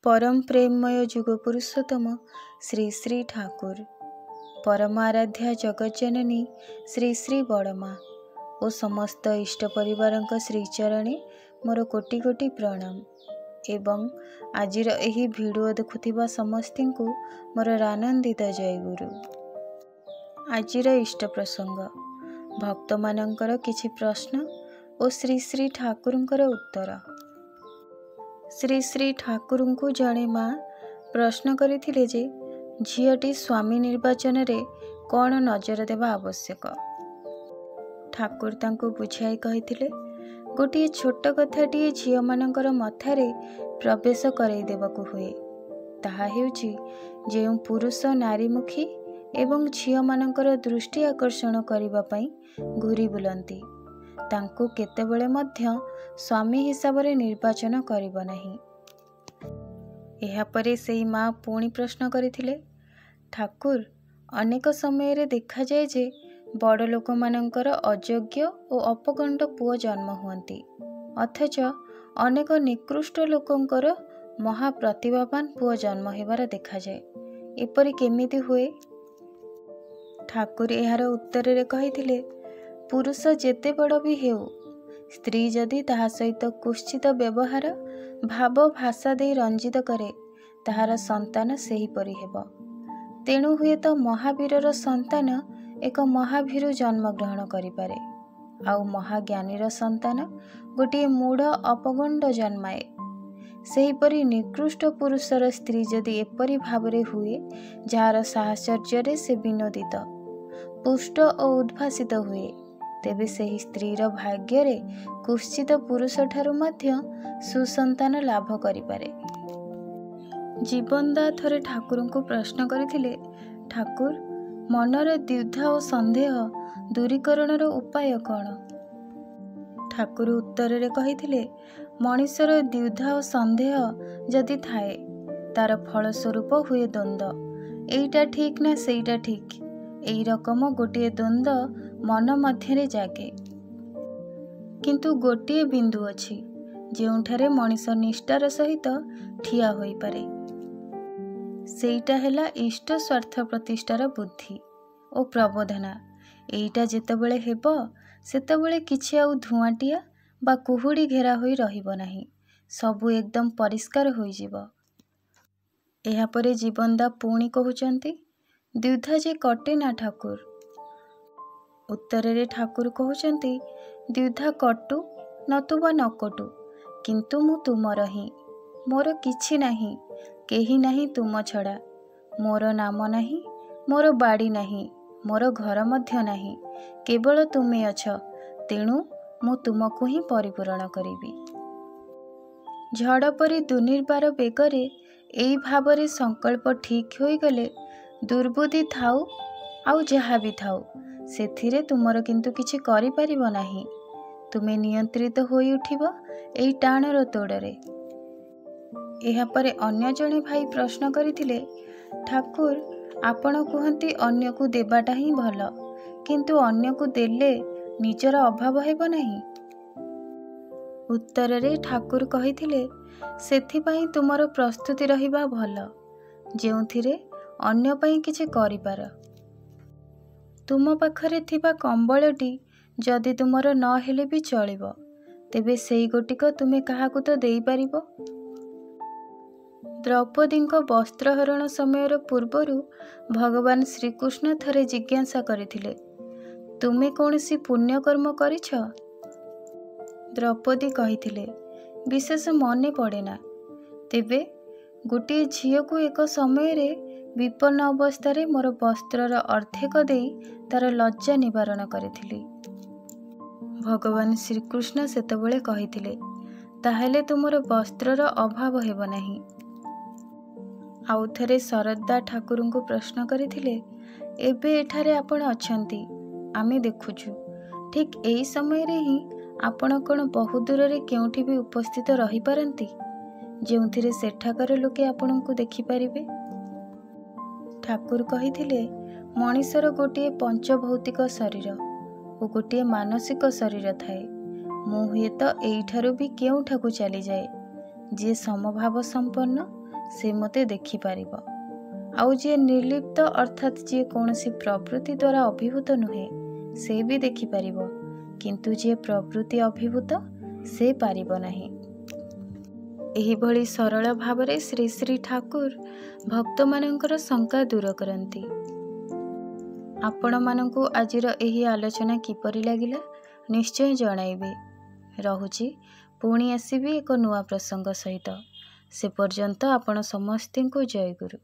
परम प्रेममय जुग पुरुषोत्तम श्री श्री ठाकुर, परम आराध्या जगज्जननी श्री श्री बड़मा और समस्त इष्ट परिवार श्रीचरणे मोर कोटि कोटि प्रणाम एवं आजिर एही भिडियो देखुथिबा समस्ती को मोर आनंदित जय गुरु। आजिर इष्ट प्रसंग भक्त मानकर किछि प्रश्न और श्री श्री ठाकुरंकर उत्तर। श्री श्री ठाकुर को जड़े माँ प्रश्न करथिले जे झीटी स्वामी निर्वाचन रे कौन नजर देवा आवश्यक। ठाकुर तांको बुझाई कहिथिले गोटे छोट कथाटीए झील मानकर मथारे प्रवेश करई देबाकू हुए। ताहा हेउची जेउ पुरुष नारीमुखी एवं झील मानकर दृष्टि आकर्षण करिबा पई घूरी बुलंती तांको केतेबेले मध्य स्वामी हिसाब रे निर्वाचन करिब नाही। एहा परे सेई माँ पुणी प्रश्न करथिले ठाकुर अनेक समय रे देखा जाए जे बड़ लोक मानकर अयोग्य और अपगंड पुओ जन्म हुअंती अथच अनेक निकृष्ट लोकंकर महाप्रतिभावान पुओ जन्म हेबार देखा जाए, एपरि केमिति हुए। ठाकुर एहार उत्तर रे कहिथिले पुरुष जेते बड़ भी हेउ स्त्री जदि ताहा सहित कुश्चित व्यवहार भाव भाषा दे रंजित करे ताहार संतान सेही परि हेब। तेणु हुए तो महावीरर संतान एक महाभीरु जन्म ग्रहण करिपारे आउ महाज्ञानीर संतान गोटे मूढ़ अपगंड जन्माए। सेहीपरि निकृष्ट पुरुषर स्त्री जदि एपरि भावरे हुए जार साहचर्य से विनोदित पुष्ट और उद्भासित हुए तेबे सेही स्त्रीर भाग्य रे कुश्चित पुरुष ठारू मध्य सुसंतान लाभ करिपारे। जीवनदा थरे ठाकुर को प्रश्न करथिले ठाकुर मनर द्विधा और संदेह दूरीकरणर उपाय कौन। ठाकुर उत्तर रे कहिथिले मनीषर द्विधा और संदेह जदि थाए तार फलस्वरूप हुए द्वंद्व, एईटा ठीक ना सेईटा ठीक एई रकम गोटे द्वंद्व मन मध्यरे जागे। किंतु गोटे बिंदु अछि जेउठारे मनीष निष्ठार सहित ठिया होई पारे, सेईटा हेला इष्ट स्वार्थ प्रतिष्ठार बुद्धि और प्रबोधना। एईटा जेतेबेले हेबो सेतेबेले किछि आउ धुआंटिया बा कुहुड़ी घेरा होई रहिबो नाही, सबु एकदम परिष्कार होई जिवो। एहा परे जीवनदा पुणी कहउचंती द्विधा जे कटे ना ठाकुर। उत्तर रे ठाकुर कहउचंती द्विधा कटु नतुबा न कटु किंतु मु तुमर ही, मोर किछि नाही, केही नाही तुम छड़ा, मोर नाम नाही, मोर बाड़ी नाही, मोर घर मध्य नाही, केवल तुमे अछ, तेणु मु तुमको ही परिपूरण करिबी। झड़ परी दुर्निर्बार बेगरे एई भावरे संकल्प ठीक होई गले दुर्बुद्धि थाउ आउ जहा भी थाउ सेथिरे तुमर किंतु किछि करि परिबो नाही। तुमे नियंत्रित होई उठिबो एई टाणर तोड़रे। एहा परे अन्य जणे भाई प्रश्न करिथिले ठाकुर आपण कुहंती अन्य को देबाटा ही भल किंतु अन्य को देले निजर अभाव हेबो नाही। उत्तर रे ठाकुर कहिथिले सेथिपाई तुमर प्रस्तुति रहिबा भल जेउथिरे अन्य पाई किछि करिपार। तुम पाखरे थिबा कंबलटी जदि तुमर न हेले भी चलिबो तेबे सेई गोटिक तुमे काहाकू तो देई परिबो। द्रौपदींको वस्त्रहरण समयर पूर्वरु भगवान श्रीकृष्ण थरे जिज्ञासा करिथिले तुमे कौनसी पुण्यकर्म करिछ। द्रौपदी कहिथिले विशेष मने पड़ेना, तेबे गोटे झील को एक समय रे विपन्न अवस्था रे मोर वस्त्रर अर्धेक देई तार लज्जा निवारण करिथिली। भगवान श्रीकृष्ण सेतबेले कहिथिले ताहेले तुमर वस्त्रर अभाव हेब नाही। आउ थरे शरदा ठाकुर को प्रश्न करथिले एबे एठारे आपण अछंती आमे देखुछु, ठीक एई समय रे ही आपण कोन बहु दूर रे केउठी भी उपस्थित रही पारंती जेउथिरे सेठाकर लोके आपणको देखि पारिबे। ठाकुर कहिथिले मनीषर गोटे पंचभौतिक शरीर और गोटे मानसिक शरीर थाए। मु हुए तो एइठारु भी केउठाकू चली जाए जे समभाव संपन्न ସେ ମୋତେ ଦେଖିପାରିବ। ଆଉ ଯିଏ ନିର୍ଲିପ୍ତ ଅର୍ଥାତ୍ ଯିଏ କୌଣସି ପ୍ରବୃତ୍ତି ଦ୍ୱାରା ଅଭିଭୂତ ନୁହେଁ ସେ ବି ଦେଖିପାରିବ, କିନ୍ତୁ ଯିଏ ପ୍ରବୃତ୍ତି ଅଭିଭୂତ ସେ ପାରିବ ନାହିଁ। ଏହିଭଳି ସରଳ ଭାବରେ ଶ୍ରୀ ଶ୍ରୀ ଠାକୁର ଭକ୍ତମାନଙ୍କର ଶଙ୍କା ଦୂର କରନ୍ତି। ଆପଣମାନଙ୍କୁ ଆଜିର ଏହି ଆଲୋଚନା କିପରି ଲାଗିଲା ନିଶ୍ଚୟ ଜଣାଇବେ। ରହୁଛି, ପୁଣି ଆସିବି ଏକ ନୂଆ ପ୍ରସଙ୍ଗ ସହିତ। ସେ ପର୍ଯ୍ୟନ୍ତ ଆପଣ ସମସ୍ତଙ୍କୁ ଜୟଗୁରୁ।